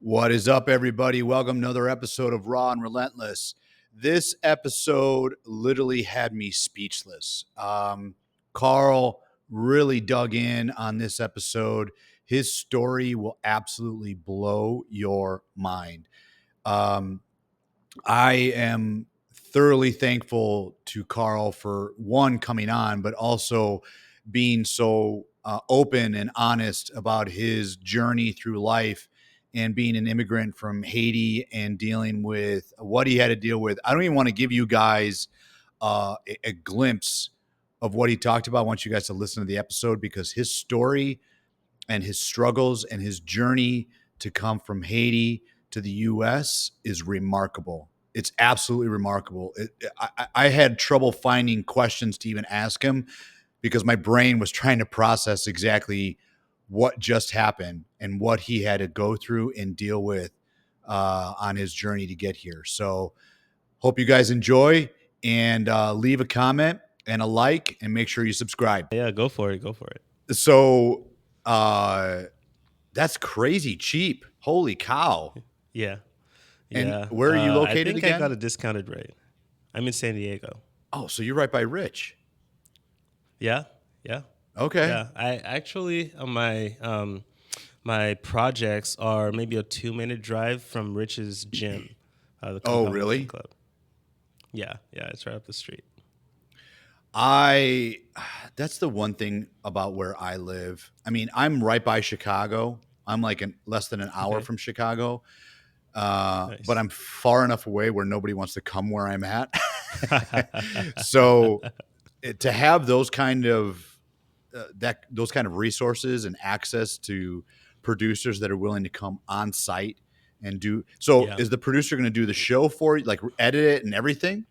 What is up, everybody? Welcome to another episode of Raw and Relentless. This episode literally had me speechless. Carl really dug in on this episode. His story will absolutely blow your mind. I am thoroughly thankful to Carl for one, coming on, but also being so open and honest about his journey through life and being an immigrant from Haiti and dealing with what he had to deal with. I don't even want to give you guys a glimpse of what he talked about. I want you guys to listen to the episode because his story and his struggles and his journey to come from Haiti to the U.S. is remarkable. It's absolutely remarkable. I had trouble finding questions to even ask him because my brain was trying to process exactly what just happened and what he had to go through and deal with on his journey to get here. So hope you guys enjoy and leave a comment and a like and make sure you subscribe. Yeah, go for it. Go for it. So that's crazy cheap. Holy cow. Yeah. And Yeah. where are you located I think again? I got a discounted rate. I'm in San Diego. Oh, so you're right by Rich. Yeah. Yeah. Okay. Yeah. I actually my projects are maybe a 2-minute drive from Rich's gym. The Oh, Compound really? Motion Club. Yeah. Yeah. It's right up the street. That's the one thing about where I live. I mean, I'm right by Chicago. I'm like less than an hour Okay. from Chicago. Nice. But I'm far enough away where nobody wants to come where I'm at. So to have those kind of those kind of resources and access to producers that are willing to come on site and do so, Yeah. is the producer going to do the show for you, like edit it and everything?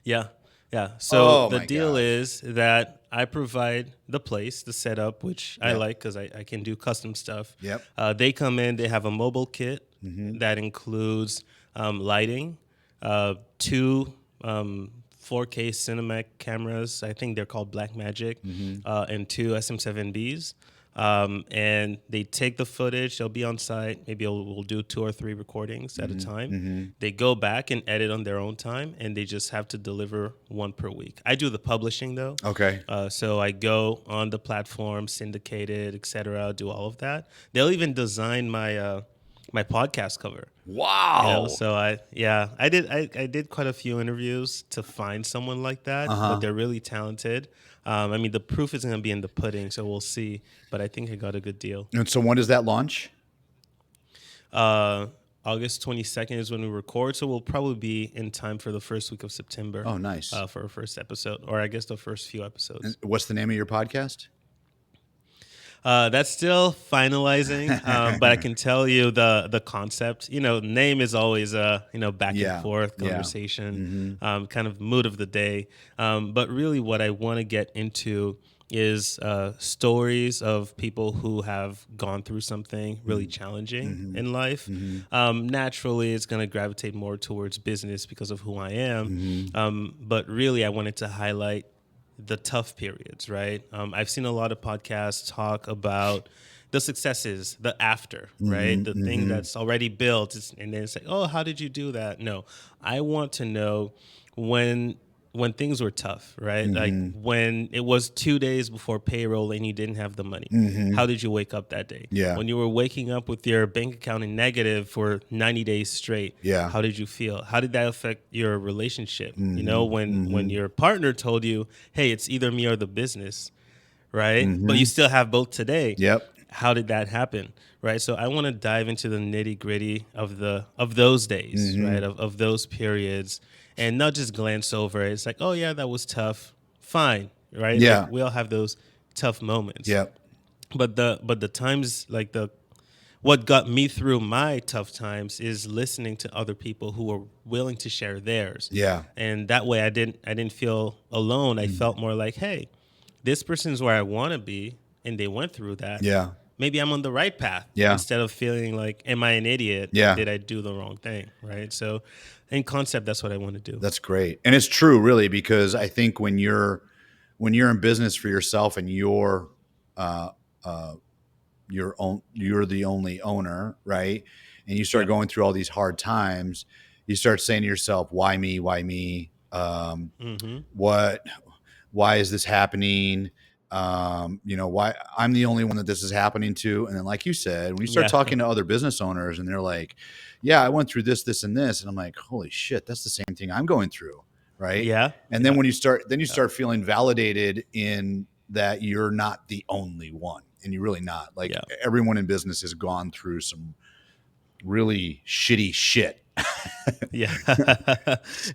Yeah. Yeah. So Oh the my deal God. is that I provide the place, the setup, which I Yep. like because I can do custom stuff. Yep. They come in, they have a mobile kit Mm-hmm. that includes lighting, two 4K Cinemax cameras. I think they're called Blackmagic, and two SM7Bs. And they take the footage. They'll be on site. Maybe we'll do 2 or 3 recordings at a time. They go back and edit on their own time, and they just have to deliver 1 per week. I do the publishing though. Okay. So I go on the platform, syndicated, etc. Do all of that. They'll even design my my podcast cover. Wow. So I did quite a few interviews to find someone like that, but they're really talented. I mean, the proof is going to be in the pudding, so we'll see. But I think I got a good deal. And so when does that launch? August 22nd is when we record, so we'll probably be in time for the first week of September. Oh, nice. For our first episode, or I guess the first few episodes. And what's the name of your podcast? That's still finalizing, but I can tell you the concept. Name is always back and forth conversation, kind of mood of the day. But really, what I want to get into is stories of people who have gone through something really challenging in life. Naturally, it's going to gravitate more towards business because of who I am. But really, I wanted to highlight the tough periods, right? I've seen a lot of podcasts talk about the successes, the after, right? The thing that's already built, and then it's like, oh, how did you do that? No, I want to know when things were tough, right? Like when it was 2 days before payroll and you didn't have the money. How did you wake up that day? Yeah. When you were waking up with your bank account in negative for 90 days straight. Yeah. How did you feel? How did that affect your relationship? When your partner told you, hey, it's either me or the business, right? But you still have both today. Yep. How did that happen? Right. So I want to dive into the nitty gritty of those days, right? Of those periods. And not just glance over it. It's like, oh, yeah, that was tough. Fine, right? Yeah. Like, we all have those tough moments. Yep. But the times, like what got me through my tough times is listening to other people who were willing to share theirs. Yeah. And that way I didn't feel alone. I felt more like, hey, this person's where I want to be, and they went through that. Yeah. Maybe I'm on the right path. Yeah. Instead of feeling like, am I an idiot? Yeah. Did I do the wrong thing? Right. So in concept, that's what I want to do. That's great. And it's true, really, because I think when you're in business for yourself and you're you're the only owner, right? And you start Yep. going through all these hard times, you start saying to yourself, why me? Why me? Mm-hmm. What why is this happening? Why I'm the only one that this is happening to. And then, like you said, when you start Yeah. talking to other business owners and they're like, yeah, I went through this, this, and this. And I'm like, holy shit, that's the same thing I'm going through. Right. Yeah. And then Yeah. when you Yeah. start feeling validated in that you're not the only one, and you're really not. Like, Yeah. everyone in business has gone through some really shitty shit. Yeah.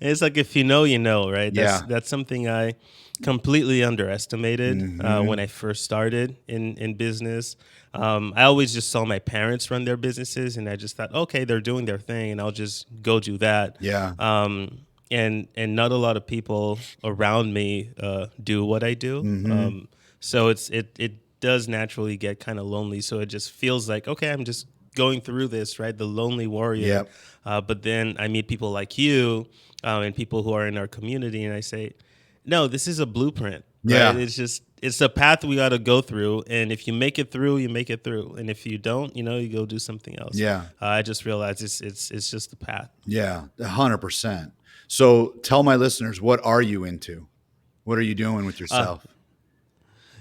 It's like, if you know, you know, right? Yeah. That's something I completely underestimated when Hmm. I first started in business. I always just saw my parents run their businesses, and I just thought, okay, they're doing their thing, and I'll just go do that. Yeah. And not a lot of people around me do what I do. Hmm. So it does naturally get kind of lonely. So it just feels like, okay, I'm just going through this, right? The lonely warrior. Yep. But then I meet people like you and people who are in our community, and I say, no, this is a blueprint, right? Yeah. It's a path we got to go through, and if you make it through, you make it through, and if you don't, you go do something else. Yeah. I just realized it's just the path. Yeah. 100%. So tell my listeners, what are you into? What are you doing with Uh, yourself?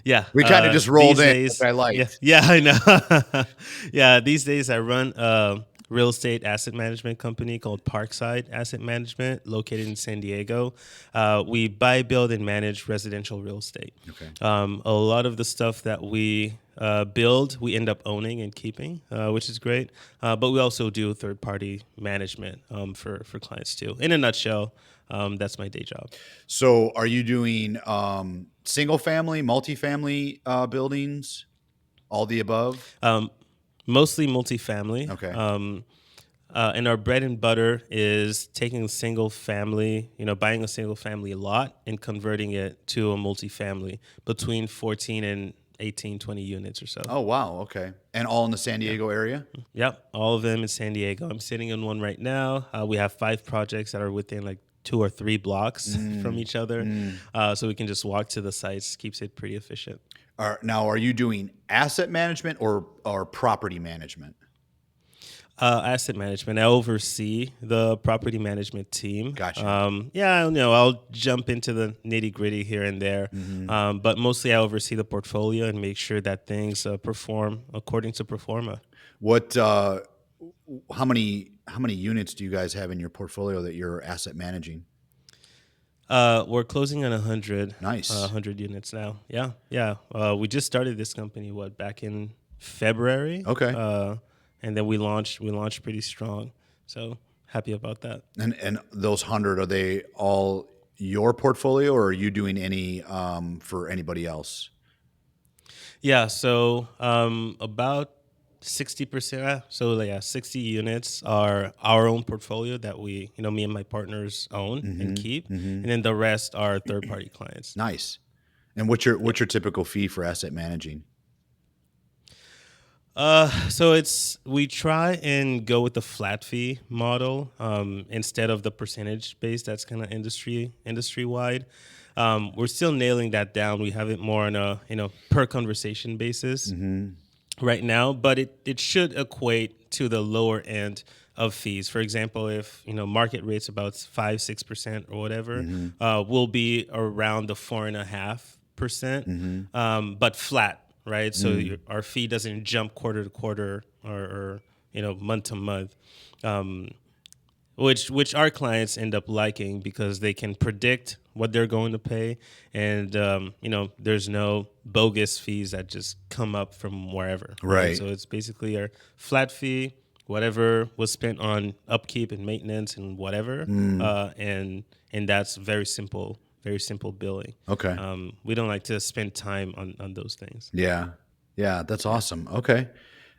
Yeah, We kind of just rolled these in, days, which I yeah, liked. yeah, I know. Yeah, these days I run a real estate asset management company called Parkside Asset Management, located in San Diego. We buy, build, and manage residential real estate. Okay. A lot of the stuff that we build, we end up owning and keeping, which is great. But we also do third-party management for clients too. In a nutshell, that's my day job. So are you doing single family, multifamily buildings, all the above? Um, Mostly multifamily. Okay. And our bread and butter is taking a single family, buying a single family lot and converting it to a multifamily between 14 and 18, 20 units or so. Oh, wow. Okay. And all in the San Yeah. Diego area? Yep. All of them in San Diego. I'm sitting in one right now. We have 5 projects that are within like 2 or 3 blocks from each other. So we can just walk to the sites, keeps it pretty efficient. Now, are you doing asset management or property management? Asset management. I oversee the property management team. Gotcha. Yeah, I'll jump into the nitty gritty here and there, but mostly I oversee the portfolio and make sure that things perform according to performa. What? How many units do you guys have in your portfolio that you're asset managing? We're closing on Nice. 100 units now. Yeah, yeah. We just started this company back in February. Okay. And then we launched pretty strong. So happy about that. And those 100, are they all your portfolio, or are you doing any for anybody else? Yeah, so about 60%. So yeah, 60 units are our own portfolio that we, me and my partners own and keep, and then the rest are third party clients. Nice. And what's your typical fee for asset managing? So we try and go with the flat fee model instead of the percentage base. That's kind of industry wide. We're still nailing that down. We have it more on a per conversation basis right now, but it should equate to the lower end of fees. For example, if market rates about 5-6% or whatever, we'll be around the 4.5%, but flat. Right, so our fee doesn't jump quarter to quarter or month to month, which our clients end up liking because they can predict what they're going to pay, and there's no bogus fees that just come up from wherever. Right. So it's basically our flat fee, whatever was spent on upkeep and maintenance and whatever, and that's very simple billing. Okay. We don't like to spend time on those things. Yeah. Yeah. That's awesome. Okay.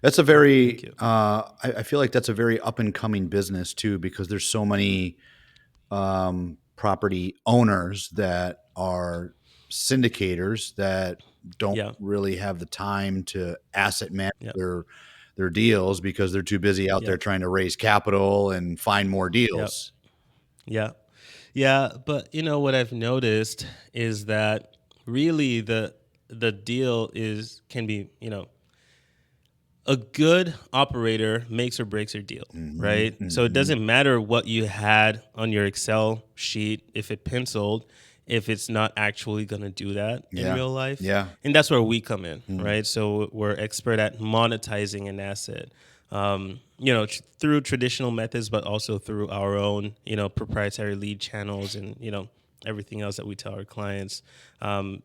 That's a very, Thank you. I feel like that's a very up and coming business too, because there's so many property owners that are syndicators that don't Yeah. really have the time to asset manage Yep. their deals because they're too busy out there Yep. trying to raise capital and find more Yep. deals. Yeah. Yeah. But what I've noticed is that really the deal can be, a good operator makes or breaks your deal, Mm-hmm, right? So it mm-hmm. doesn't matter what you had on your Excel sheet if it penciled, if it's not actually going to do that in Yeah, real life. yeah. And that's where we come in, Mm. right? So we're expert at monetizing an asset, through traditional methods, but also through our own, proprietary lead channels and, everything else that we tell our clients.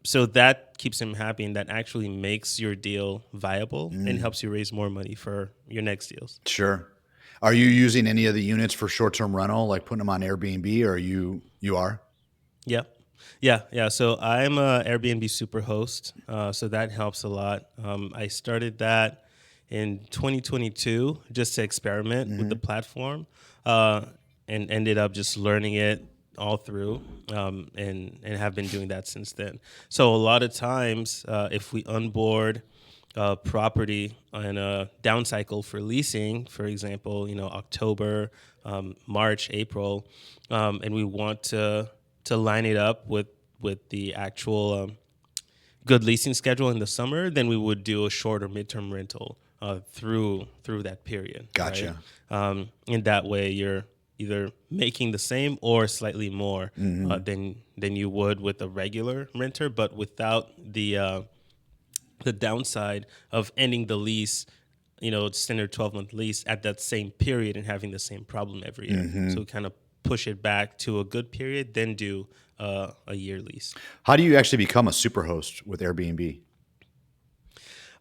So that keeps them happy, and that actually makes your deal viable and Mm. helps you raise more money for your next deals. Sure. Are you using any of the units for short-term rental, like putting them on Airbnb, or you are? Yeah. Yeah. So I'm a Airbnb superhost. So that helps a lot. I started that in 2022 just to experiment with the Mm-hmm. platform, and ended up just learning it all through, and have been doing that since then. So a lot of times, if we onboard property on a down cycle for leasing, for example, October, March, April, and we want to line it up with the actual good leasing schedule in the summer, then we would do a short or midterm rental through that period, right? Gotcha. In that way, you're either making the same or slightly more Mm-hmm. than you would with a regular renter, but without the downside of ending the lease, standard 12-month lease at that same period and having the same problem every year. Mm-hmm. So we kind of push it back to a good period, then do a year lease. How do you actually become a superhost with Airbnb?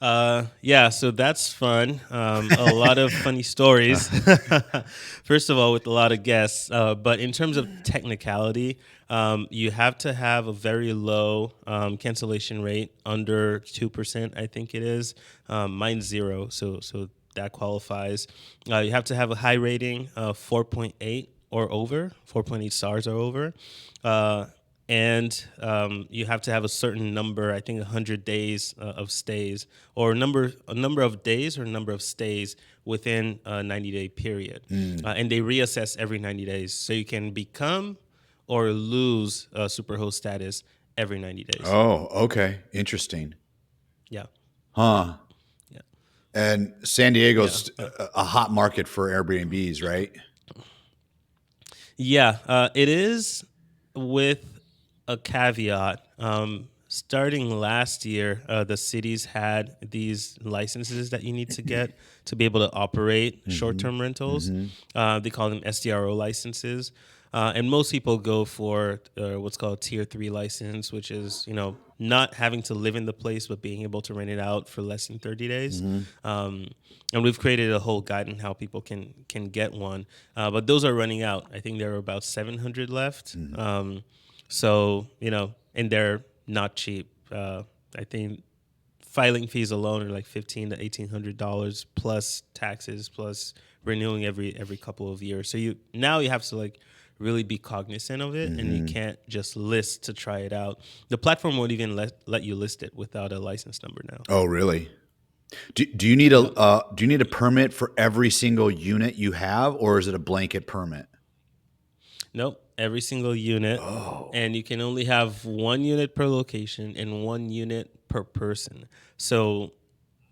Yeah, so that's fun. A lot of funny stories. First of all, with a lot of guests. But in terms of technicality, you have to have a very low cancellation rate, under 2%, I think it is. Mine's 0, so that qualifies. You have to have a high rating, 4.8 or over, 4.8 stars or over. And you have to have a certain number, I think 100 days of stays, or a number of days or a number of stays within a 90-day period. Mm. And they reassess every 90 days. So you can become or lose superhost status every 90 days. Oh, okay. Interesting. Yeah. Huh. Yeah. And San Yeah. Diego's a hot market for Airbnbs, right? Yeah. It is, with a caveat. Starting last year, the cities had these licenses that you need to get to be able to operate Mm-hmm. short-term rentals. Mm-hmm. They call them SDRO licenses, and most people go for what's called a Tier 3 license, which is not having to live in the place but being able to rent it out for less than 30 days. Mm-hmm. And we've created a whole guide on how people can get one, but those are running out. I think there are about 700 left. Mm-hmm. So, and they're not cheap. I think filing fees alone are like $1,500 to $1,800 plus taxes, plus renewing every couple of years. So you have to like really be cognizant of it, and you Mm-hmm. can't just list to try it out. The platform won't even let you list it without a license number now. Oh, really? Do you need Yep. do you need a permit for every single unit you have, or is it a blanket permit? Nope. Every single unit, Oh, and you can only have one unit per location and one unit per person. So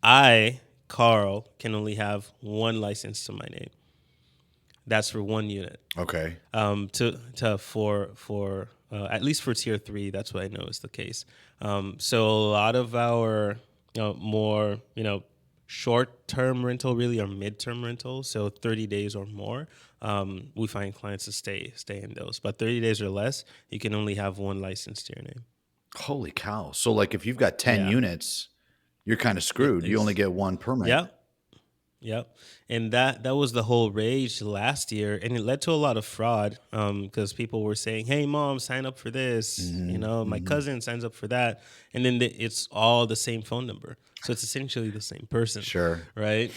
I, Carl, can only have one license to my name. That's for one unit. okay. For at least for tier 3, that's what I know is the case. So a lot of our more short term rental really are midterm rental, so 30 days or more. We find clients to stay in those, but 30 days or less, you can only have one license to your name. Holy cow! So, like, if you've got 10 Yeah. units, you're kind of Yeah. screwed. You only get one permit. Yeah. Yep. And that was the whole rage last year, and it led to a lot of fraud, because people were saying, "Hey, mom, sign up for this." Mm-hmm. My Mm-hmm. cousin signs up for that, and then it's all the same phone number, so it's essentially the same person, Sure. right?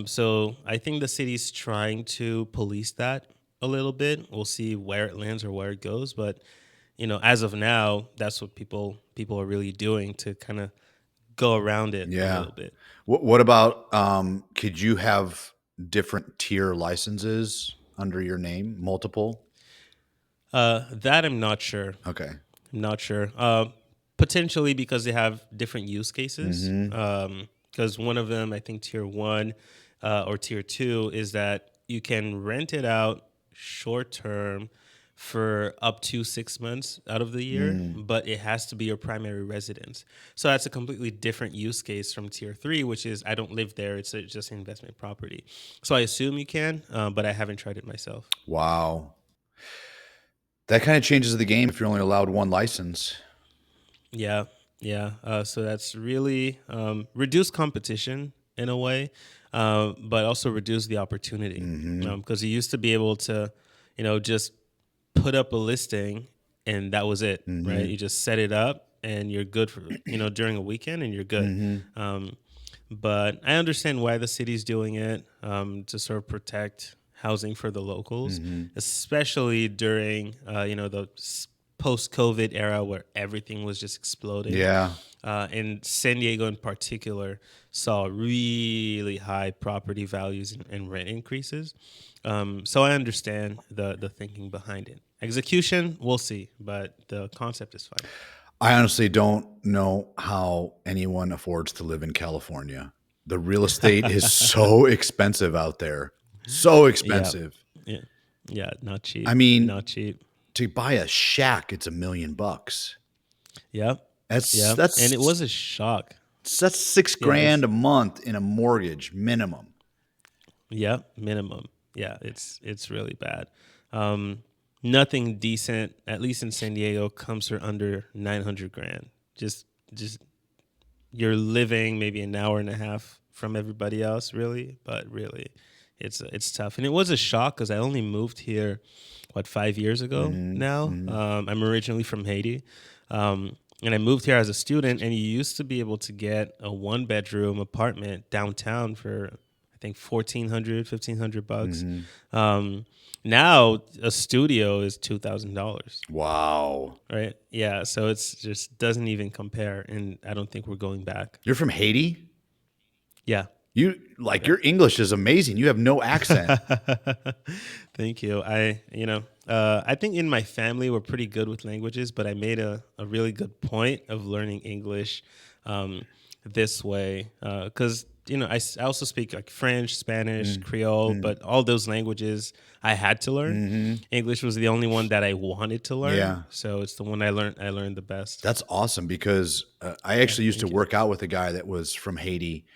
So I think the city's trying to police that a little bit. We'll see where it lands or where it goes, but as of now, that's what people are really doing to kind of go around it a Yeah. little bit. What about could you have different tier licenses under your name, multiple? That I'm not sure. Okay. I'm not sure. Potentially because they have different use cases. Mm-hmm. because one of them, I think tier 1 or tier 2, is that you can rent it out short term for up to 6 months out of the year, but it has to be your primary residence. So that's a completely different use case from tier 3, which is I don't live there. It's just an investment property. So I assume you can, but I haven't tried it myself. Wow. That kind of changes the game if you're only allowed one license. Yeah, yeah. So that's really reduced competition in a way, but also reduce the opportunity, because you used to be able to, just put up a listing and that was it, right? You just set it up and you're good for during a weekend and you're good. But I understand why the city's doing it, to sort of protect housing for the locals, especially during the post-COVID era where everything was just exploding. Yeah. And San Diego in particular saw really high property values and rent increases. So I understand the thinking behind it. Execution, we'll see, but the concept is fine. I honestly don't know how anyone affords to live in California. The real estate is so expensive out there. So expensive. Yeah. Yeah, not cheap. I mean, not cheap. To buy a shack, it's $1 million. Yep. That's and it was a shock. That's $6,000 a month in a mortgage minimum. Yep, minimum. Yeah, it's really bad. Nothing decent, at least in San Diego, comes for under $900,000. Just you're living maybe an hour and a half from everybody else, really. But really, it's tough. And it was a shock because I only moved here, 5 years ago now. I'm originally from Haiti. And I moved here as a student, and you used to be able to get a 1-bedroom apartment downtown for, I think, $1,400, $1,500. Now a studio is $2,000. Wow. Right? Yeah. So it's just doesn't even compare, and I don't think we're going back. You're from Haiti? Yeah. Your English is amazing. You have no accent. Thank you. I think in my family we're pretty good with languages, but I made a really good point of learning English this way because I also speak like French, Spanish, Creole, but all those languages I had to learn. English was the only one that I wanted to learn. Yeah. So it's the one I learned the best. That's awesome because I actually used to work out with a guy that was from Haiti,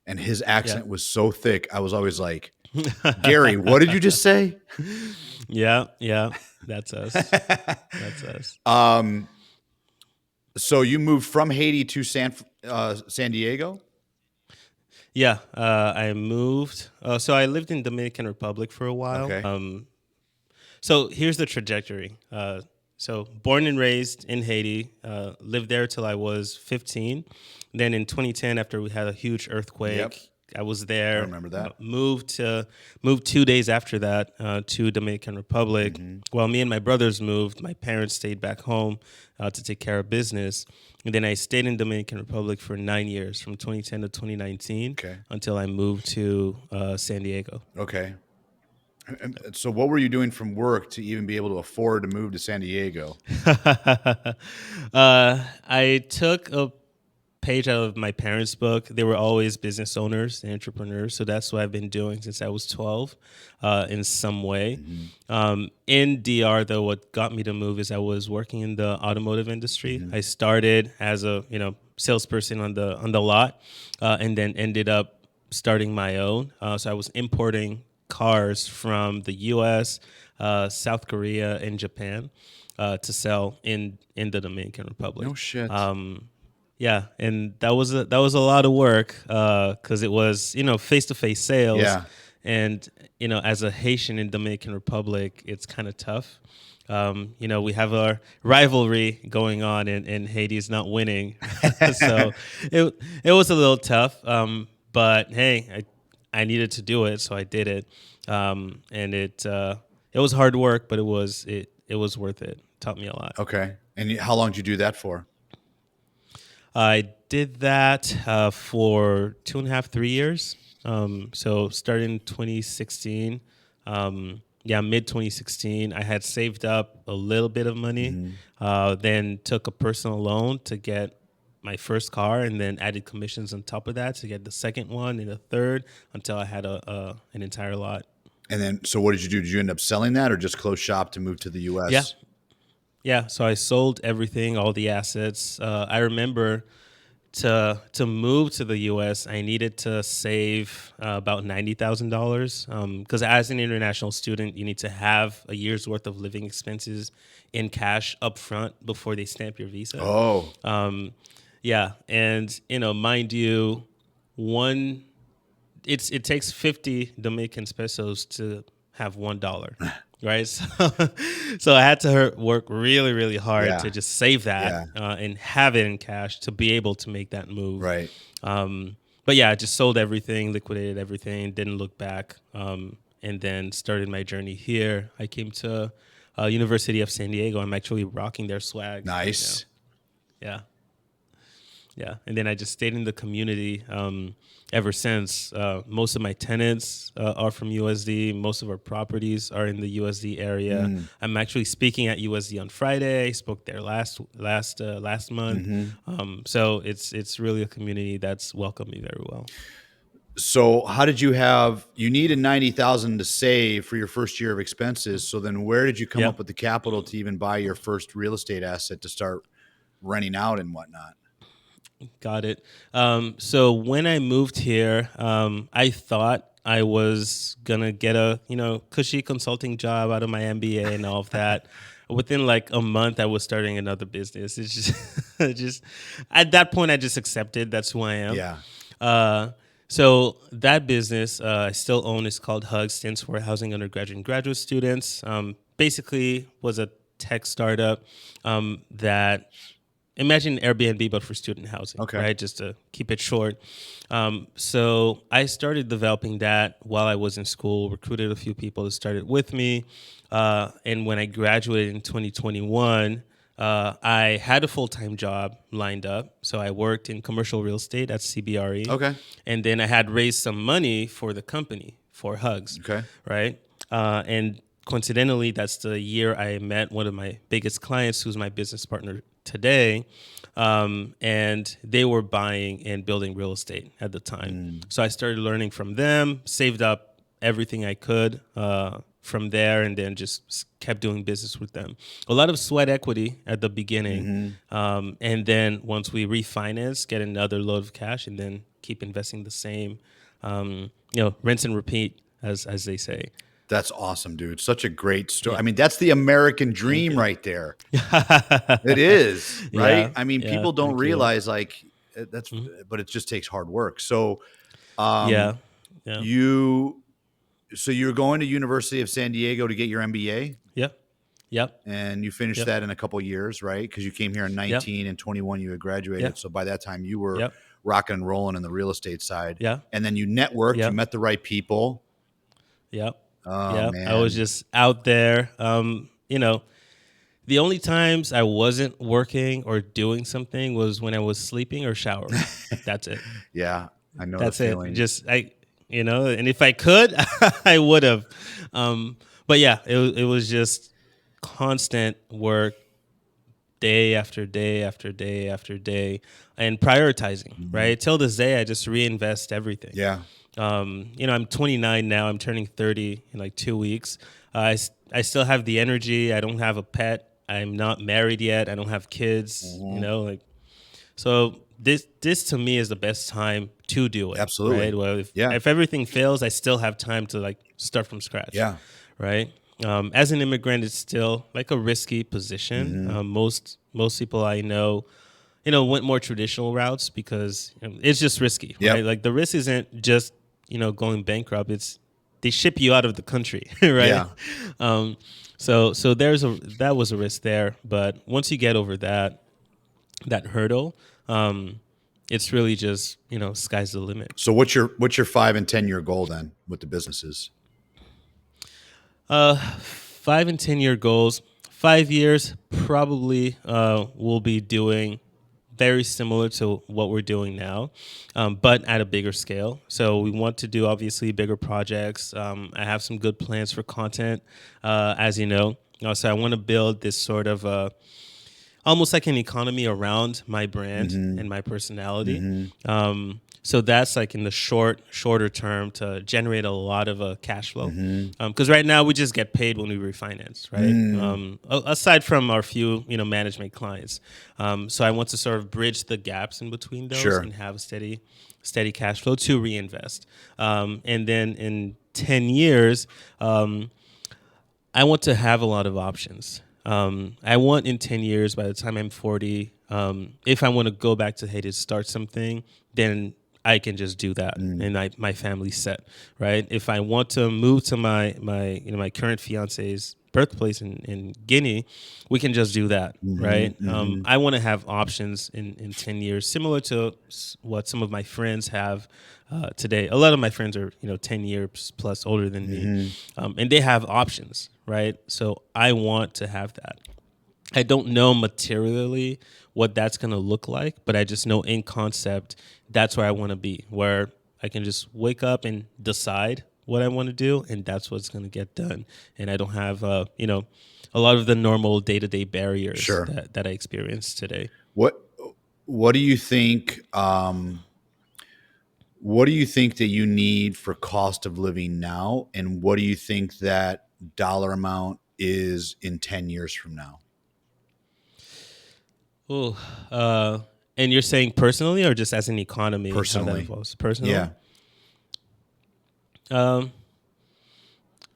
and his accent was so thick. I was always like, Gary, what did you just say? Yeah, that's us. That's us. So you moved from Haiti to San Diego? Yeah, I moved. So I lived in Dominican Republic for a while. Okay. So here's the trajectory. So born and raised in Haiti, lived there till I was 15. Then in 2010, after we had a huge earthquake, I was there. I remember that. Moved 2 days after that to Dominican Republic. While me and my brothers moved, my parents stayed back home to take care of business. And then I stayed in Dominican Republic for 9 years, from 2010 to 2019, until I moved to San Diego. Okay. And so what were you doing from work to even be able to afford to move to San Diego? I took a page out of my parents' book. They were always business owners and entrepreneurs, so that's what I've been doing since I was 12 in some way. In DR, though, what got me to move is I was working in the automotive industry. I started as a salesperson on the lot, and then ended up starting my own. So I was importing cars from the U.S., South Korea, and Japan to sell in the Dominican Republic. No shit. Yeah, and that was a lot of work because it was face-to-face sales. Yeah. And as a Haitian in Dominican Republic, it's kind of tough. We have our rivalry going on, and Haiti's not winning, so it was a little tough. But hey, I needed to do it, so I did it. And it was hard work, but it was worth it. Taught me a lot. Okay. And how long did you do that for? I did that for 2.5, 3 years. So started in 2016. Mid 2016. I had saved up a little bit of money, then took a personal loan to get my first car, and then added commissions on top of that to get the second one and the third until I had an entire lot. And then, so what did you do? Did you end up selling that or just close shop to move to the Yeah. U.S.? Yeah. So I sold everything, all the assets. I remember to move to the U.S., I needed to save about $90,000 because as an international student, you need to have a year's worth of living expenses in cash up front before they stamp your visa. Oh, Yeah, and mind you, it takes 50 Dominican pesos to have $1, right? So I had to work really, really hard Yeah. to just save that and have it in cash to be able to make that move. right. But yeah, I just sold everything, liquidated everything, didn't look back, and then started my journey here. I came to University of San Diego. I'm actually rocking their swag. Nice. Yeah. Yeah, and then I just stayed in the community ever since. Most of my tenants are from USD. Most of our properties are in the USD area. I'm actually speaking at USD on Friday. I spoke there last month. So it's really a community that's welcomed me very well. So how did you needed 90,000 to save for your first year of expenses. So then where did you come up with the capital to even buy your first real estate asset to start renting out and whatnot? Got it. So when I moved here, I thought I was gonna get a cushy consulting job out of my MBA and all of that. Within like a month, I was starting another business. It's just at that point, I just accepted that's who I am. Yeah. So that business I still own is called HUG, stands for Housing Undergraduate and Graduate Students. Basically, was a tech startup that. Imagine Airbnb, but for student housing, right? Just to keep it short. So I started developing that while I was in school, recruited a few people to start it with me. And when I graduated in 2021, I had a full-time job lined up. So I worked in commercial real estate at CBRE. Okay. And then I had raised some money for the company, for Hugs. Okay. Right? And coincidentally, that's the year I met one of my biggest clients, who's my business partner today, and they were buying and building real estate at the time. So I started learning from them, saved up everything I could from there, and then just kept doing business with them. A lot of sweat equity at the beginning, and then once we refinance, get another load of cash, and then keep investing the same. Rinse and repeat, as they say. That's awesome, dude. Such a great story. I mean, that's the American dream right there. It is, right? Yeah, I mean, people don't realize like that's, but it just takes hard work. So, you were going to University of San Diego to get your MBA? Yep. And you finished that in a couple of years, right? Because you came here in 19 and 21, you had graduated. So by that time you were rocking and rolling in the real estate side. Yeah. And then you networked, you met the right people. Yep. Oh, man. I was just out there. The only times I wasn't working or doing something was when I was sleeping or showering. That's it. Yeah, I know. That's the it. feeling. And if I could, I would have. But yeah, it was just constant work, day after day after day after day, and prioritizing. Right till this day, I just reinvest everything. Yeah. I'm 29 now. I'm turning 30 in like 2 weeks. I still have the energy. I don't have a pet. I'm not married yet. I don't have kids. So this to me is the best time to do it. Absolutely. Right. Well, if everything fails, I still have time to like start from scratch. Yeah. Right. As an immigrant, it's still like a risky position. Most people I know went more traditional routes because it's just risky. Right. Like the risk isn't just going bankrupt. It's they ship you out of the country, right? Yeah. So that was a risk there, but once you get over that hurdle, it's really just sky's the limit. So what's your 5 and 10 year goal then with the businesses? 5 and 10 year goals. 5 years probably we'll be doing very similar to what we're doing now, but at a bigger scale. So we want to do obviously bigger projects. I have some good plans for content, as you know. So I want to build this sort of almost like an economy around my brand and my personality. So that's like in the shorter term to generate a lot of cash flow. Because right now we just get paid when we refinance, right? Aside from our few, management clients. So I want to sort of bridge the gaps in between those Sure. and have a steady cash flow to reinvest. And then in 10 years, I want to have a lot of options. I want in 10 years, by the time I'm 40, if I want to go back to Haiti to start something, then I can just do that, and my family's set, right? If I want to move to my current fiance's birthplace in Guinea, we can just do that, right? I want to have options in 10 years, similar to what some of my friends have today. A lot of my friends are 10 years plus older than me, and they have options, right? So I want to have that. I don't know materially what that's going to look like, but I just know in concept that's where I want to be, where I can just wake up and decide what I want to do, and that's what's going to get done. And I don't have, a lot of the normal day-to-day barriers Sure. that I experience today. What do you think? What do you think that you need for cost of living now, and what do you think that dollar amount is in 10 years from now? Oh, and you're saying personally or just as an economy? Personally. How that evolves? Personally? Yeah.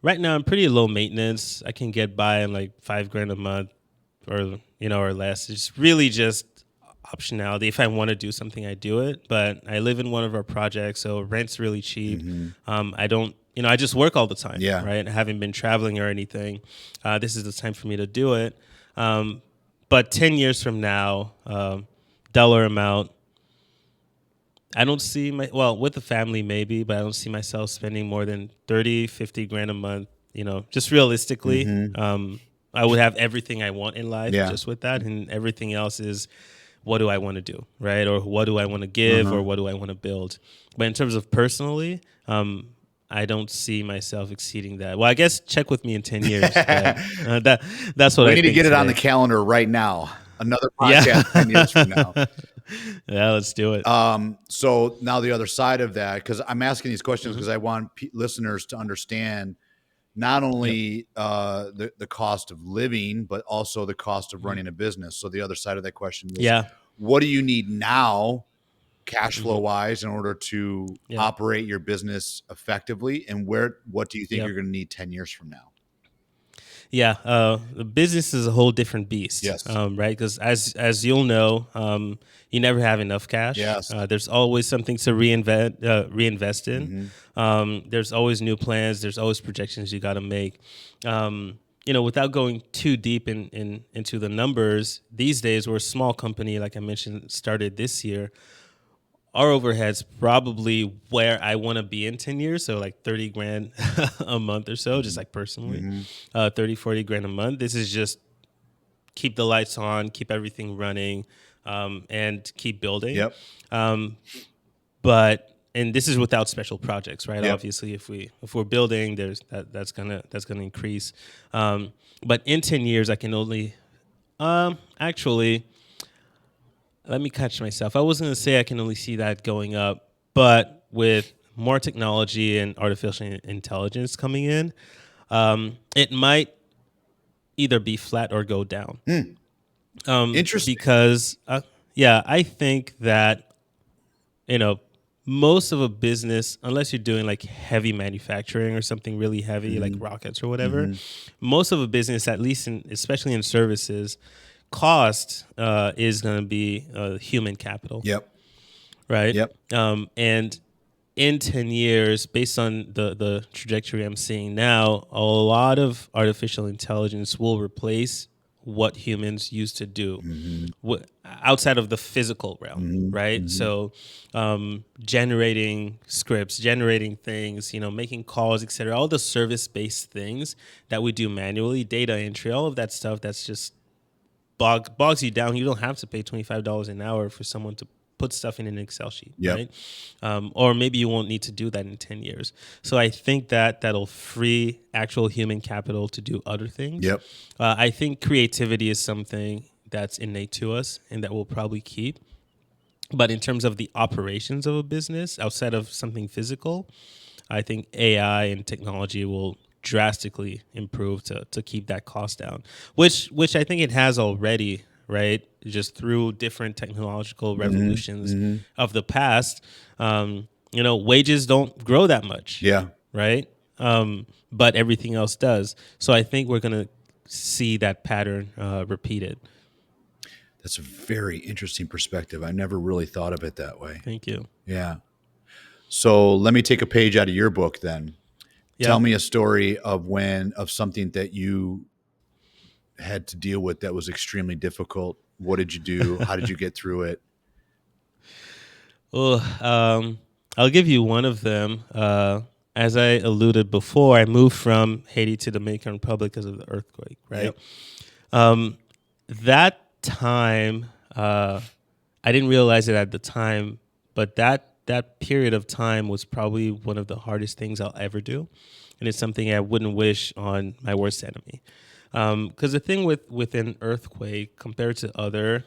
Right now I'm pretty low maintenance. I can get by in like $5,000 a month or less. It's really just optionality. If I want to do something, I do it. But I live in one of our projects, so rent's really cheap. I don't, I just work all the time. Yeah. Right. I haven't been traveling or anything. This is the time for me to do it. But 10 years from now, dollar amount, I don't see with the family maybe, but I don't see myself spending more than 30, 50 grand a month, just realistically. I would have everything I want in life just with that. And everything else is, what do I want to do, right? Or what do I want to give or what do I want to build? But in terms of personally, I don't see myself exceeding that. Well, I guess check with me in 10 years. But, that's what We I need to think get it on the today. calendar right now. Another podcast 10 years from now. Yeah, let's do it. So now the other side of that, because I'm asking these questions because I want listeners to understand not only the cost of living, but also the cost of running a business. So the other side of that question is, what do you need now, cash flow wise, in order to operate your business effectively? And what do you think you're going to need 10 years from now? Yeah, the business is a whole different beast. Yes. Right? Because as you'll know, you never have enough cash. Yes. There's always something to reinvest in. There's always new plans. There's always projections you got to make. Without going too deep into the numbers, these days we're a small company, like I mentioned, started this year. Our overhead's probably where I want to be in 10 years. So like 30 grand a month or so, just like personally, 30, 40 grand a month. This is just keep the lights on, keep everything running, and keep building. Yep. And this is without special projects, right? Yep. Obviously, if we're building, that's gonna increase. But in 10 years, I can only actually. Let me catch myself. I was going to say I can only see that going up, but with more technology and artificial intelligence coming in, it might either be flat or go down. Interesting. Because, I think that, most of a business, unless you're doing like heavy manufacturing or something really heavy, like rockets or whatever, most of a business, at least especially in services, cost is going to be human capital. Yep. Right. Yep. And in 10 years, based on the trajectory I'm seeing now, a lot of artificial intelligence will replace what humans used to do outside of the physical realm. Right. So generating scripts, generating things, making calls, etc. All the service-based things that we do manually, data entry, all of that stuff, that's just bogs you down. You don't have to pay $25 an hour for someone to put stuff in an Excel sheet, right? Or maybe you won't need to do that in 10 years. So I think that'll free actual human capital to do other things. I think creativity is something that's innate to us and that we'll probably keep. But in terms of the operations of a business outside of something physical, I think AI and technology will drastically improve to keep that cost down, which I think it has already, right? Just through different technological revolutions of the past, wages don't grow that much, Yeah. right? But everything else does. So I think we're gonna see that pattern repeated. That's a very interesting perspective. I never really thought of it that way. Thank you. Yeah. So let me take a page out of your book then. Yeah. Tell me a story of something that you had to deal with that was extremely difficult. What did you do? How did you get through it? Well, I'll give you one of them. As I alluded before, I moved from Haiti to the Dominican Republic because of the earthquake, right? Yep. That time, I didn't realize it at the time, but that period of time was probably one of the hardest things I'll ever do, and it's something I wouldn't wish on my worst enemy. Because the thing with an earthquake compared to other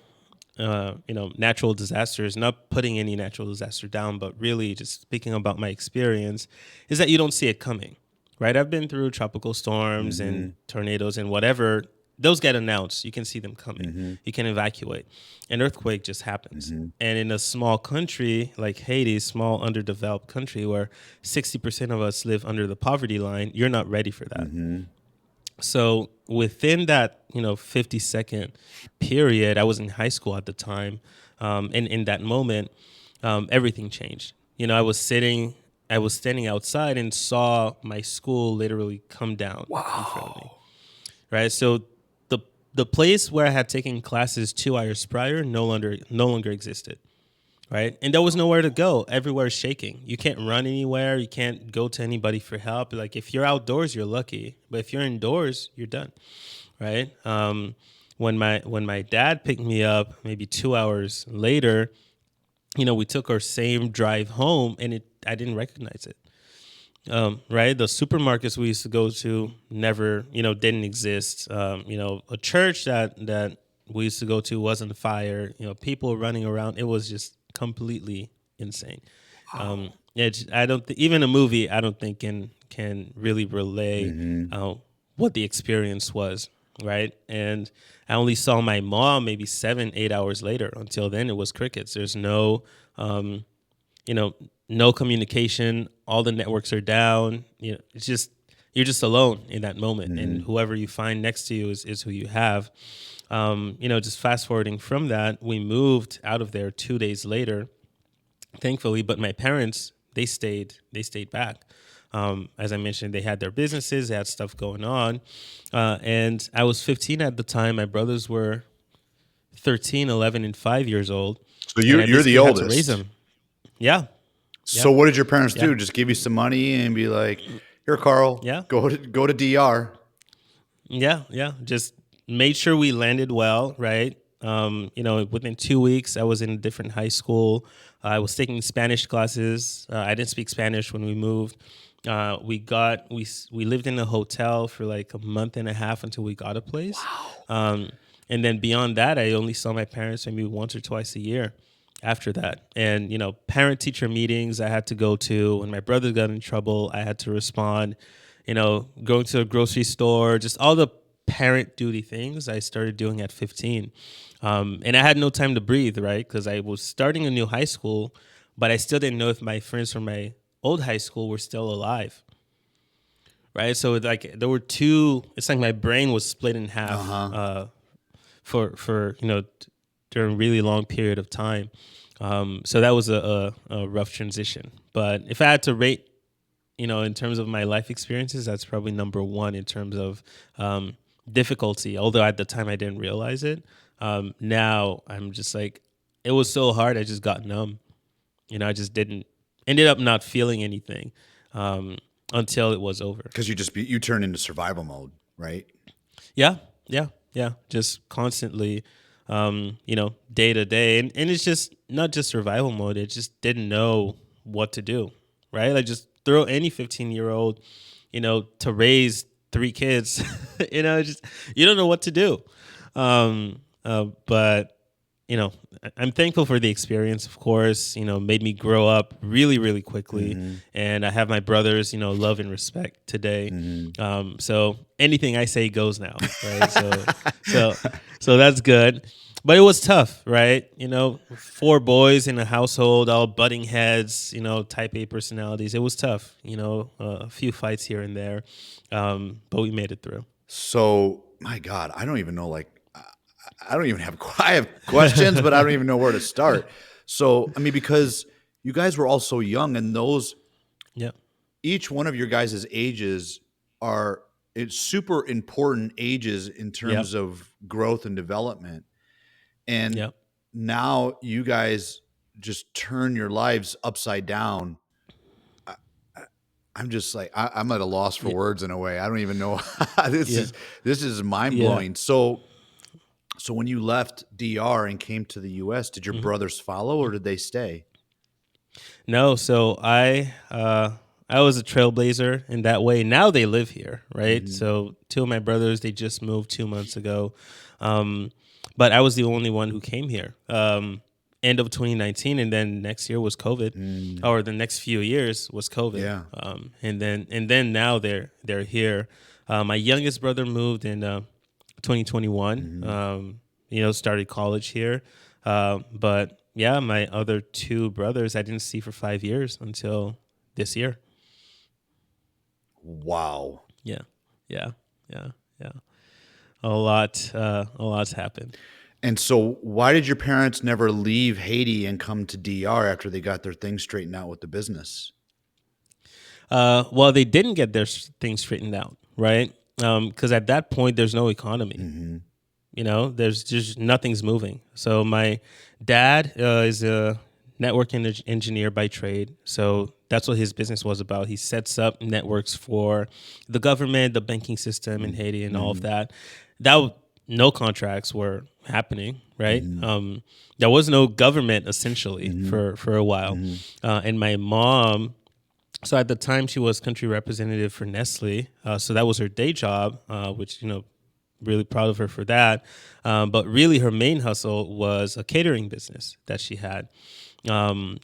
natural disasters, not putting any natural disaster down, but really just speaking about my experience, is that you don't see it coming, right? I've been through tropical storms and tornadoes and whatever. Those get announced. You can see them coming. You can evacuate. An earthquake just happens. And in a small country like Haiti, small underdeveloped country where 60% of us live under the poverty line, you're not ready for that. So within that, 50-second period, I was in high school at the time, and in that moment, everything changed. I was standing outside and saw my school literally come down in front of me. Right, so the place where I had taken classes 2 hours prior no longer existed. Right, and there was nowhere to go. Everywhere is shaking. You can't run anywhere. You can't go to anybody for help. Like if you're outdoors, you're lucky, but if you're indoors, you're done. Right. When my dad picked me up, maybe 2 hours later, we took our same drive home, and I didn't recognize it. Right, the supermarkets we used to go to never, didn't exist. A church that we used to go to wasn't fire. People running around. It was just completely insane. I don't even a movie I don't think can really relay what the experience was, right? And I only saw my mom maybe 7-8 hours later. Until then, it was crickets. There's no no communication. All the networks are down. It's just you're just alone in that moment, and whoever you find next to you is who you have. Just fast forwarding from that, we moved out of there 2 days later, thankfully. But my parents, they stayed back. As I mentioned, they had their businesses, they had stuff going on, and I was 15 at the time. My brothers were 13, 11, and 5 years old. So you're the oldest. Had to raise them. Yeah. So what did your parents do? Just give you some money and be like, "Here, Carl, go to DR." Yeah. Just made sure we landed well, right? Within 2 weeks, I was in a different high school. I was taking Spanish classes. I didn't speak Spanish when we moved. We lived in a hotel for like a month and a half until we got a place. Wow. And then beyond that, I only saw my parents maybe once or twice a year after that. And, parent-teacher meetings I had to go to. When my brother got in trouble, I had to respond. Going to a grocery store, just all the parent duty things I started doing at 15. And I had no time to breathe, right? Because I was starting a new high school, but I still didn't know if my friends from my old high school were still alive. Right? So there were two, it's like my brain was split in half for during a really long period of time. So that was a rough transition. But if I had to rate, in terms of my life experiences, that's probably number one in terms of difficulty. Although at the time I didn't realize it. Now I'm just like, it was so hard. I just got numb. I just ended up not feeling anything until it was over. Because you turned into survival mode, right? Yeah. Just constantly, day to day. And it's just not just survival mode. It just didn't know what to do, right? Like just throw any 15-year-old, to raise 3 kids, just, you don't know what to do. But I'm thankful for the experience, of course. Made me grow up really, really quickly, and I have my brothers, love and respect today. So anything I say goes now, right? So, so that's good. But it was tough, right? Four boys in a household, all butting heads, type A personalities. It was tough, a few fights here and there, but we made it through. So, my God, I don't even know. Like, I don't even have. I have questions, but I don't even know where to start. So, I mean, because you guys were all so young, and those Yeah. each one of your guys' ages are it's super important ages in Yep. terms of growth and development. And Yep. now you guys just turn your lives upside down. I, I'm just like I'm at a loss for Yeah. words in a way. I don't even know. this Yeah. is this is mind Yeah. blowing. So when you left DR and came to the US, did your Mhm. brothers follow or did they stay? No, so I was a trailblazer in that way. Now they live here, right? Hmm. So two of my brothers, they just moved 2 months ago, um, but I was the only one who came here. End of 2019, and then next year was COVID, Mm, or the next few years was COVID, yeah. and then now they're here. My youngest brother moved in 2021. Hmm. Started college here. But yeah, my other two brothers I didn't see for 5 years until this year. Wow. Yeah, yeah, yeah, yeah. A lot's happened. And so, why did your parents never leave Haiti and come to DR after they got their things straightened out with the business? Well, they didn't get their things straightened out, right? Because at that point, there's no economy. Hmm. There's just nothing's moving. So my dad is a network engineer by trade. So that's what his business was about. He sets up networks for the government, the banking system in Haiti, and all of Hmm. that. No contracts were happening, right? Hmm. There was no government essentially Hmm. for a while. Hmm. And my mom, so at the time she was country representative for Nestle. So that was her day job, which really proud of her for that. But really, her main hustle was a catering business that she had.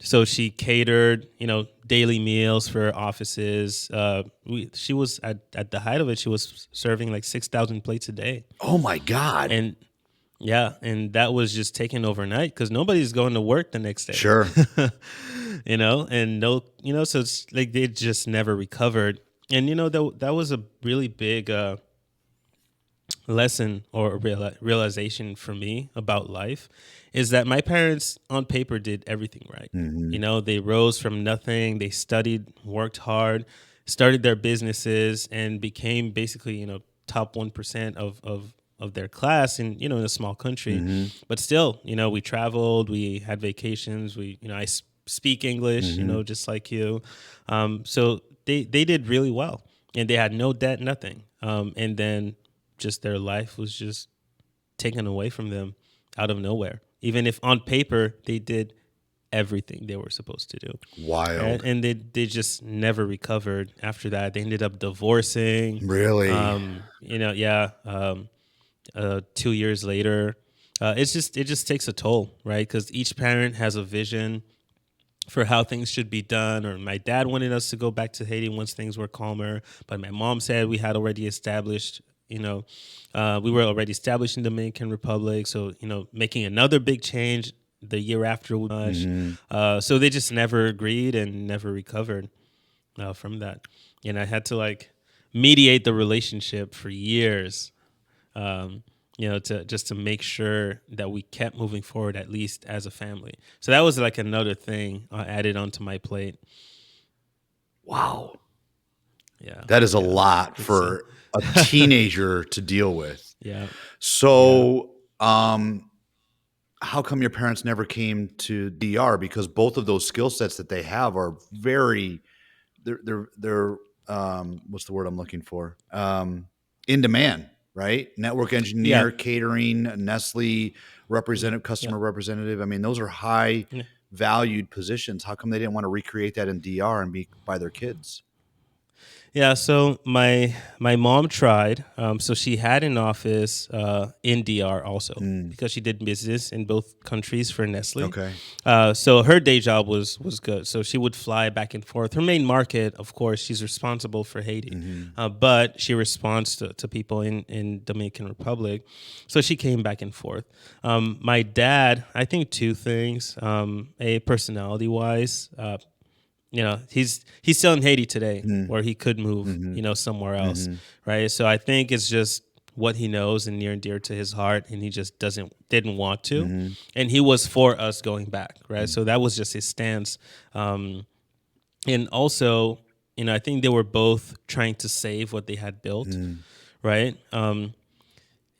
So she catered, daily meals for offices. She was at the height of it. She was serving like 6,000 plates a day, Oh my God. and yeah, and that was just taken overnight because nobody's going to work the next day. Sure. And no, so it's like they just never recovered. And that was a really big lesson or realization for me about life is that my parents on paper did everything right. Hmm. They rose from nothing, they studied, worked hard, started their businesses, and became basically top 1% of their class in a small country. Hmm. But still, we traveled, we had vacations, I speak English, Hmm. just like you. So they did really well, and they had no debt, nothing. And then just their life was just taken away from them out of nowhere. Even if on paper they did everything they were supposed to do. Right? Wild. And they just never recovered after that. They ended up divorcing. Really? Yeah. 2 years later, it just takes a toll, right? Because each parent has a vision for how things should be done. Or my dad wanted us to go back to Haiti once things were calmer, but my mom said we had already established. We were already established in Dominican Republic, so making another big change the year after was much. Hmm. So they just never agreed and never recovered from that. And I had to like mediate the relationship for years. To make sure that we kept moving forward at least as a family. So that was like another thing added onto my plate. Wow. Yeah, That is a yeah, lot it's for a teenager to deal with. yeah, yeah. So, how come your parents never came to DR? Because both of those skill sets that they have are very, they're what's the word I'm looking for? In demand, right? Network Yeah, engineer, catering, Nestle representative, yeah. customer representative. I mean, those are high Yeah. valued positions. How come they didn't want to recreate that in DR and be by their kids? Yeah, so my mom tried. So she had an office in DR also Mm, because she did business in both countries for Nestle. okay. So her day job was good. So she would fly back and forth. Her main market, of course, she's responsible for Haiti, Hmm. but she responds to people in Dominican Republic. So she came back and forth. My dad, I think two things. A personality wise. He's still in Haiti today, Mm, where he could move, hmm. somewhere else, Hmm. right? So I think it's just what he knows and near and dear to his heart, and he just didn't want to, Hmm. and he was for us going back, right? So that was just his stance, and also, I think they were both trying to save what they had built, Mm, right?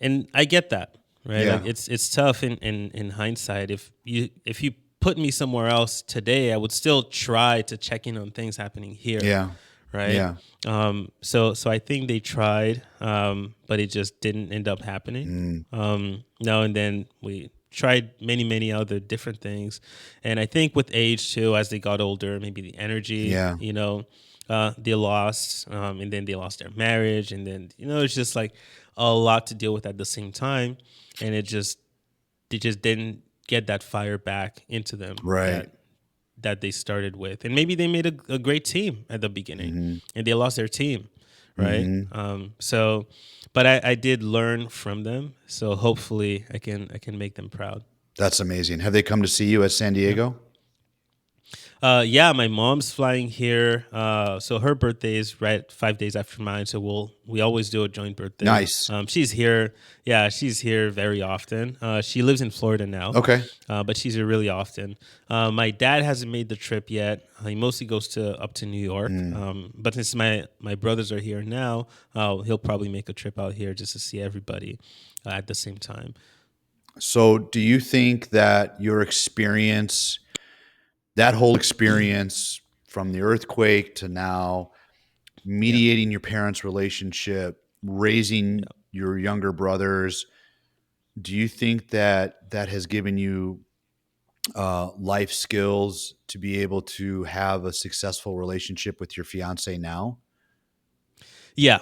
And I get that, right? Like yeah. it's tough in hindsight. If you put me somewhere else today, I would still try to check in on things happening here, Yeah. right? Yeah. So I think they tried, but it just didn't end up happening. Mm, No, and then we tried many other different things, and I think with age too, as they got older, maybe the energy, yeah. they lost, and then they lost their marriage, and then it's just like a lot to deal with at the same time, and they just didn't get that fire back into them Right. that they started with, and maybe they made a great team at the beginning, Hmm. and they lost their team, right? Hmm. But I did learn from them, so hopefully I can make them proud. That's amazing. Have they come to see you at San Yeah. Diego? Yeah, my mom's flying here. So her birthday is right 5 days after mine. So we always do a joint birthday. Nice. She's here. Yeah, she's here very often. She lives in Florida now, Okay. but she's here really often. My dad hasn't made the trip yet. He mostly goes up to New York. Mm. But since my brothers are here now, he'll probably make a trip out here just to see everybody at the same time. So, do you think that your experience, that whole experience from the earthquake to now, Yeah. mediating your parents' relationship, raising your younger brothers, do you think that that has given you life skills to be able to have a successful relationship with your fiance now? Yeah,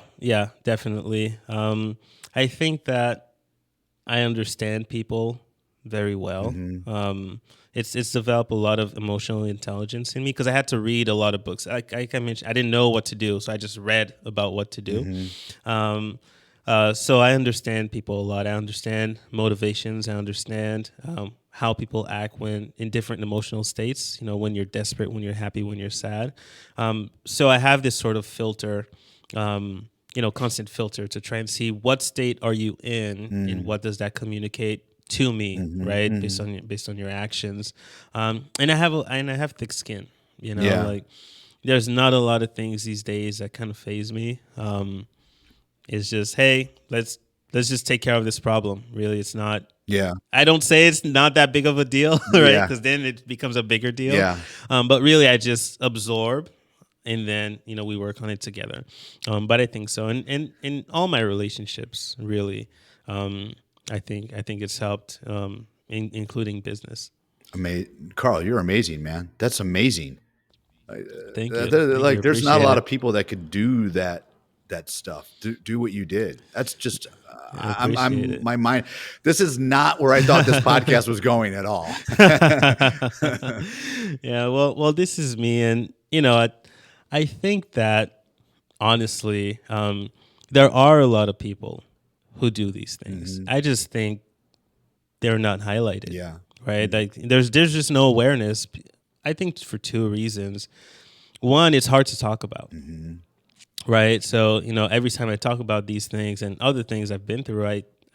definitely. I think that I understand people very well. Hmm. It's developed a lot of emotional intelligence in me because I had to read a lot of books. Like I mentioned, I didn't know what to do, so I just read about what to do. Hmm. Um, so I understand people a lot. I understand motivations. I understand how people act when in different emotional states. When you're desperate, when you're happy, when you're sad. So I have this sort of filter. Constant filter to try and see what state are you in and Mm. what does that communicate to me, Hmm. right? Based Hmm. on your actions. And I have thick skin, Yeah. like there's not a lot of things these days that kind of phase me. It's just, hey, let's just take care of this problem. Really, it's not. Yeah. I don't say it's not that big of a deal, right? Yeah. Because then it becomes a bigger deal. Yeah. But really, I just absorb, and then we work on it together. But I think so, and in all my relationships, really, um, I think it's helped, including business. Carl, you're amazing, man. That's amazing. Thank you, thank you, Like, there's not a appreciate lot it. of people that could do that stuff. Do what you did. That's just. I appreciate My mind. This is not where I thought this podcast was going at all. it. Yeah, well, this is me, and I think that honestly, there are a lot of people who do these things. Hmm. I just think they're not highlighted, Yeah. right? Like there's just no awareness. I think for two reasons. One, it's hard to talk about, Hmm. right? So every time I talk about these things and other things I've been through,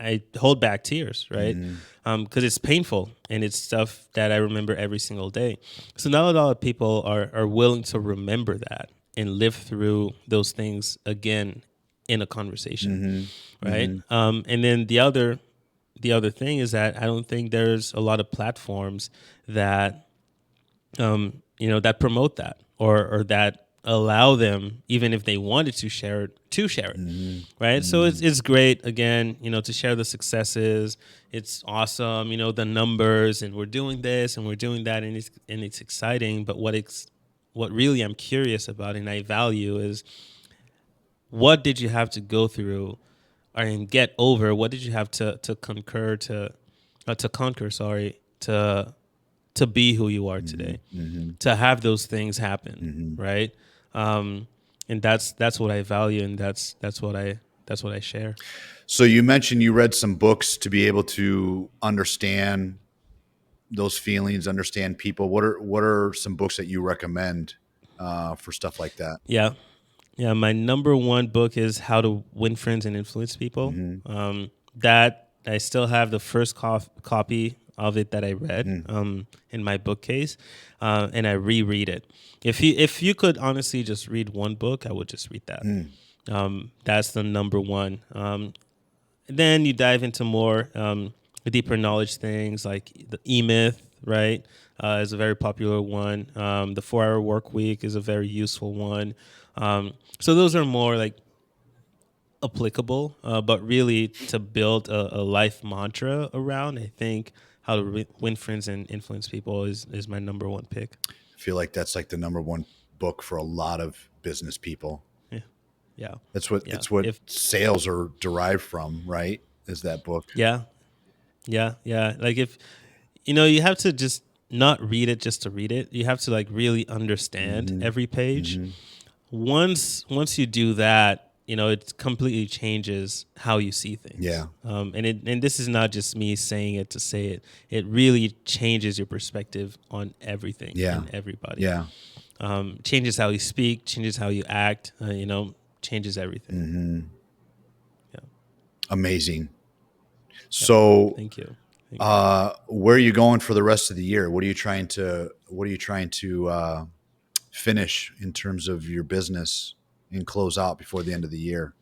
I hold back tears, right? Hmm. Because it's painful and it's stuff that I remember every single day. So not a lot of people are willing to remember that and live through those things again in a conversation, Hmm. right? Hmm. And then the other thing is that I don't think there's a lot of platforms that that promote that or that allow them, even if they wanted to share it, Hmm. right? So Hmm. it's great again, to share the successes. It's awesome, the numbers, and we're doing this and we're doing that, and it's exciting. But what really I'm curious about and I value is what did you have to go through and get over? What did you have to conquer? Sorry, to be who you are today, to have those things happen, right? And that's what I value, and that's what I share. So you mentioned you read some books to be able to understand those feelings, understand people. What are some books that you recommend for stuff like that? Yeah, yeah. My number one book is How to Win Friends and Influence People. That I still have the first copy of it that I read in my bookcase, and I reread it. If you could honestly just read one book, I would just read that. That's the number one. Then you dive into more deeper knowledge things like the E-Myth, right? Is a very popular one. The 4-Hour Work Week is a very useful one. So those are more like applicable, but really to build a life mantra around, I think How to Win Friends and Influence People is my number one pick. I feel like that's like the number one book for a lot of business people. Yeah. It's what sales are derived from, right? Is that book. Yeah. Like if, you have to just not read it just to read it. You have to like really understand every page. Once you do that, it completely changes how you see things. Yeah. And this is not just me saying it to say it. It really changes your perspective on everything and everybody. Yeah. Changes how you speak, changes how you act, changes everything. Yeah. Amazing. So thank you. Where are you going for the rest of the year? What are you trying to finish in terms of your business and close out before the end of the year?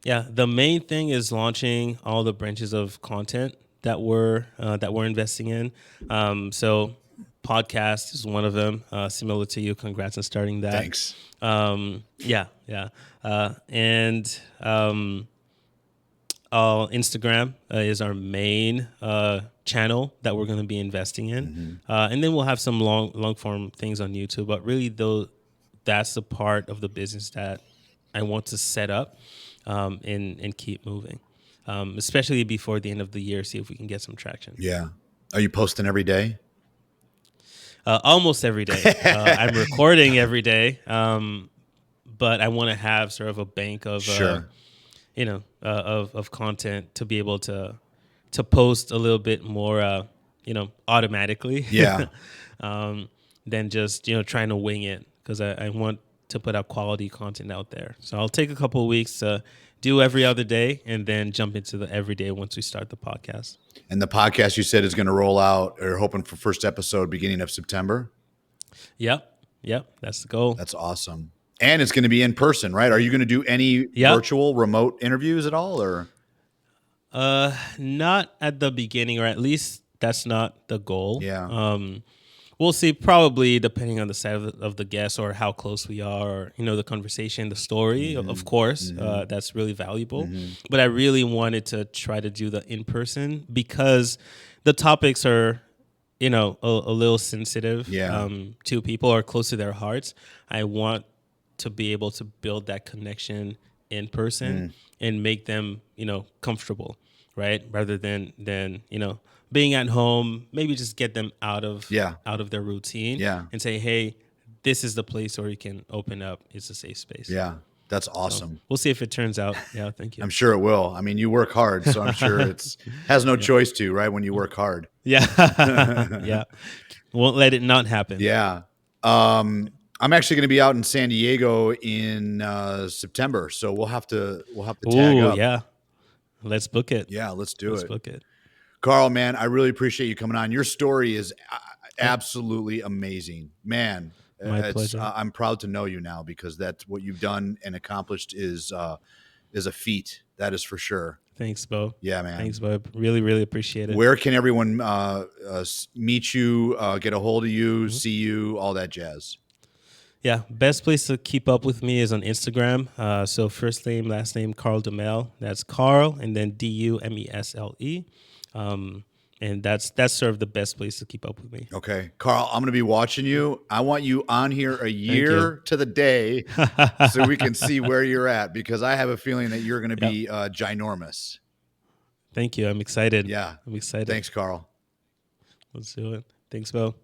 Yeah, the main thing is launching all the branches of content that we're investing in. So podcast is one of them. Similar to you, congrats on starting that. Thanks. Yeah. And Instagram is our main channel that we're going to be investing in, and then we'll have some long form things on YouTube. But really, though, that's the part of the business that I want to set up and keep moving, especially before the end of the year. See if we can get some traction. Yeah. Are you posting every day? Almost every day. I'm recording every day, but I want to have sort of a bank of of content to be able to post a little bit more, automatically. Yeah. Than just trying to wing it, because I want to put out quality content out there. So I'll take a couple of weeks to do every other day, and then jump into the everyday once we start the podcast. And the podcast you said is going to roll out, or hoping for first episode beginning of September. Yep. That's the goal. That's awesome. And it's going to be in person, right? Are you going to do any virtual remote interviews at all, or? Not at the beginning, or at least that's not the goal. Yeah. We'll see, probably depending on the side of the guest or how close we are, or, the conversation, the story, of course, that's really valuable. But I really wanted to try to do the in-person because the topics are, a little sensitive to people, or close to their hearts. I want to be able to build that connection in person and make them, comfortable, right? Rather than being at home, maybe just get them out of their routine and say, hey, this is the place where you can open up. It's a safe space. Yeah, that's awesome. So we'll see if it turns out. Yeah, thank you. I'm sure it will. I mean, you work hard, so I'm sure it's has no choice to, right, when you work hard. Yeah. Yeah. Won't let it not happen. Yeah. I'm actually going to be out in San Diego in September, so we'll have to tag up. Yeah. Let's book it. Yeah, let's book it. Carl, man, I really appreciate you coming on. Your story is absolutely amazing, man. My pleasure. I'm proud to know you now, because that's what you've done and accomplished is a feat. That is for sure. Thanks, Bo. Yeah, man. Thanks, Bo. Really, really appreciate it. Where can everyone meet you, get a hold of you, see you, all that jazz? Yeah, best place to keep up with me is on Instagram. So first name, last name, Carl Dumesle. That's Carl, and then Dumesle. And that's sort of the best place to keep up with me. Okay. Carl, I'm going to be watching you. I want you on here a Thank you. year to the day so we can see where you're at, because I have a feeling that you're going to Yep. be ginormous. Thank you. I'm excited. Yeah. I'm excited. Thanks, Carl. Let's do it. Thanks, Bo.